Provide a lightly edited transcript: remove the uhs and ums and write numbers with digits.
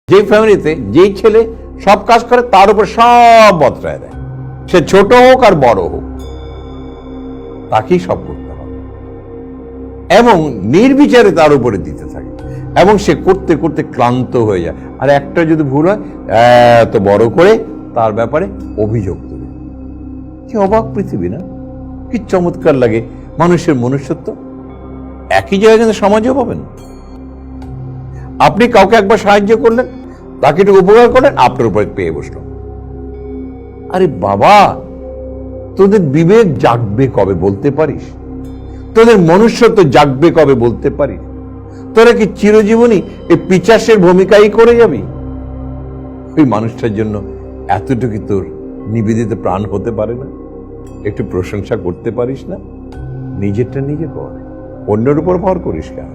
যে ফ্যামিলিতে যেই ছেলে সব কাজ করে তার উপর সব বদলায় দেয়, সে ছোট হোক আর বড় হোক, তাকেই সব করতে হবে এবং নির্বিচারে তার উপরে দিতে থাকে এবং সে করতে করতে ক্লান্ত হয়ে যায়। আর একটা যদি ভুল হয় এত বড় করে তার ব্যাপারে অভিযোগ তুলে। কি অবাক পৃথিবী না? কি চমৎকার লাগে মানুষের মনুষ্যত্ব। একই জায়গায় কিন্তু সমাজেও পাবেন। আপনি কাউকে একবার সাহায্য করলেন, তাকে একটু উপকার করলেন, আপনার উপরে পেয়ে বসলো। আরে বাবা, তোদের বিবেক জাগবে কবে বলতে পারিস? তোদের মনুষ্যত্ব জাগবে কবে বলতে পারিস? তোরা কি চিরজীবনই এই পিচাসের ভূমিকাই করে যাবি? ওই মানুষটার জন্য এতটুকু তোর নিবেদিত প্রাণ হতে পারে না? একটু প্রশংসা করতে পারিস না? নিজেরটা নিজে কর, অন্যের উপর ভর করিস কেন?